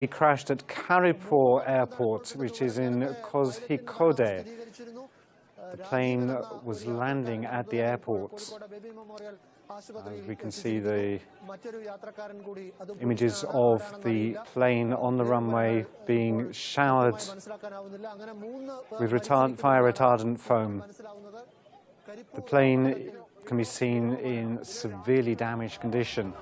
He crashed at Karipur Airport, which is in Kozhikode. The plane was landing at the airport. We can see the images of the plane on the runway being showered with fire retardant foam. The plane can be seen in severely damaged condition.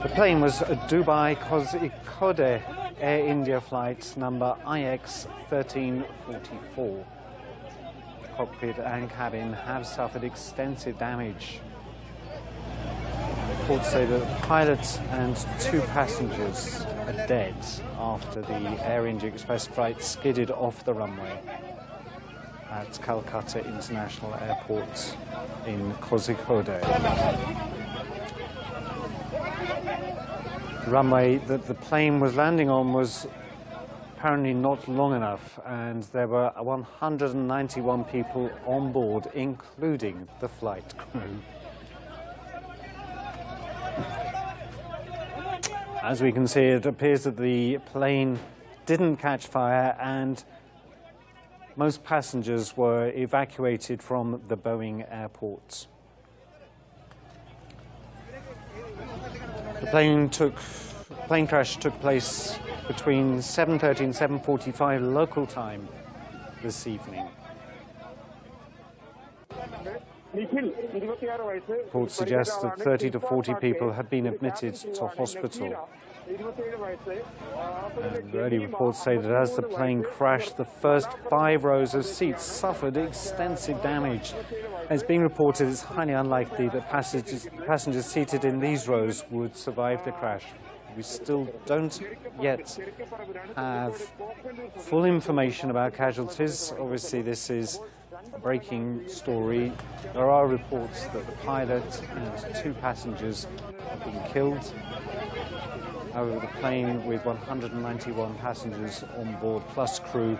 The plane was a Dubai Kozhikode Air India flight number IX 1344. The cockpit and cabin have suffered extensive damage. Reports say that the pilot and 2 passengers are dead after the Air India Express flight skidded off the runway at Kolkata International Airport in Kozhikode. The runway that the plane was landing on was apparently not long enough, and there were 191 people on board, including the flight crew. As we can see, it appears that the plane didn't catch fire and most passengers were evacuated from the Boeing airport. The plane crash took place between 7:30 and 7:45 local time this evening. Reports suggest that 30 to 40 people had been admitted to hospital. And early reports say that as the plane crashed, the first 5 rows of seats suffered extensive damage. It's being reported it's highly unlikely that passengers seated in these rows would survive the crash. We still don't yet have full information about casualties. Obviously, this is a breaking story. There are reports that the pilot and 2 passengers have been killed. However, the plane with 191 passengers on board plus crew,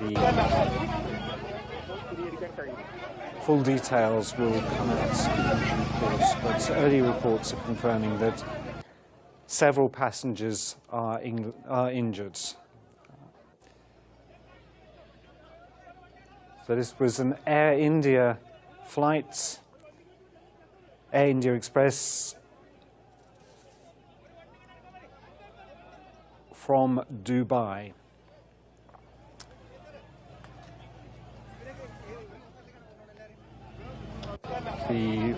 the full details will come out in due course, but early reports are confirming that several passengers are injured. So this was an Air India flight, Air India Express from Dubai. The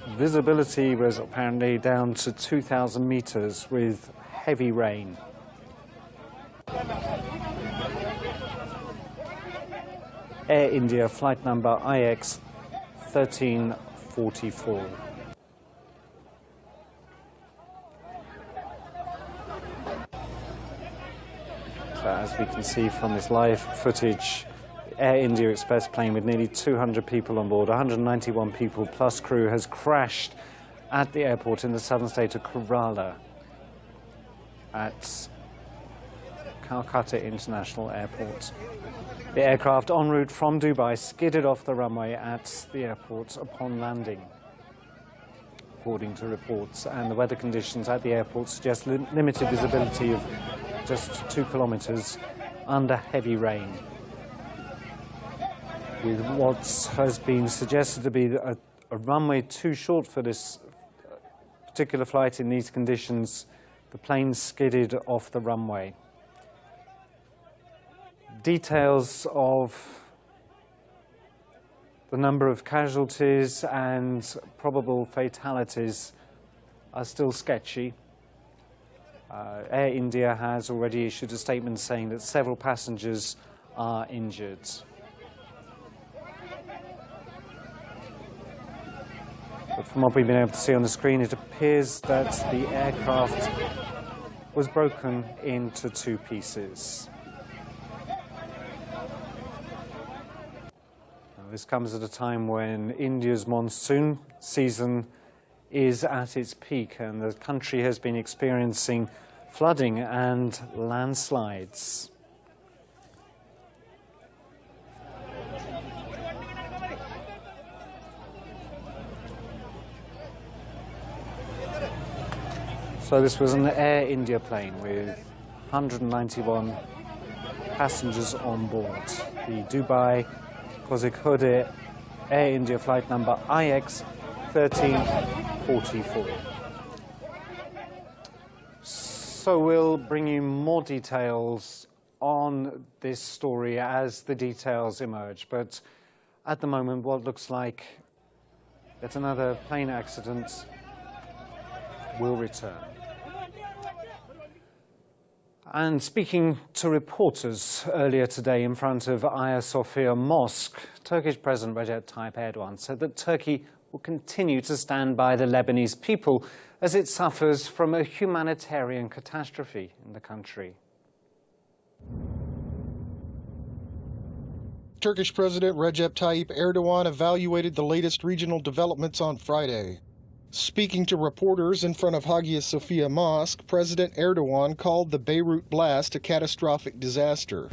visibility was apparently down to 2,000 meters with heavy rain. Air India flight number IX 1344. So as we can see from this live footage, Air India Express plane with nearly 200 people on board, 191 people plus crew, has crashed at the airport in the southern state of Kerala at Kolkata International Airport. The aircraft en route from Dubai skidded off the runway at the airport upon landing, according to reports, and the weather conditions at the airport suggest limited visibility of just 2 kilometers under heavy rain, with what has been suggested to be a runway too short for this particular flight in these conditions. The plane skidded off the runway. Details of the number of casualties and probable fatalities are still sketchy. Air India has already issued a statement saying that several passengers are injured. But from what we've been able to see on the screen, it appears that the aircraft was broken into 2 pieces. Now, this comes at a time when India's monsoon season is at its peak, and the country has been experiencing flooding and landslides. So this was an Air India plane with 191 passengers on board. The Dubai Kozhikode Air India flight number IX 1344. So we'll bring you more details on this story as the details emerge. But at the moment, what looks like yet another plane accident will return. And speaking to reporters earlier today in front of Hagia Sophia Mosque, Turkish President Recep Tayyip Erdogan said that Turkey will continue to stand by the Lebanese people as it suffers from a humanitarian catastrophe in the country. Turkish President Recep Tayyip Erdogan evaluated the latest regional developments on Friday. Speaking to reporters in front of Hagia Sophia Mosque, President Erdogan called the Beirut blast a catastrophic disaster.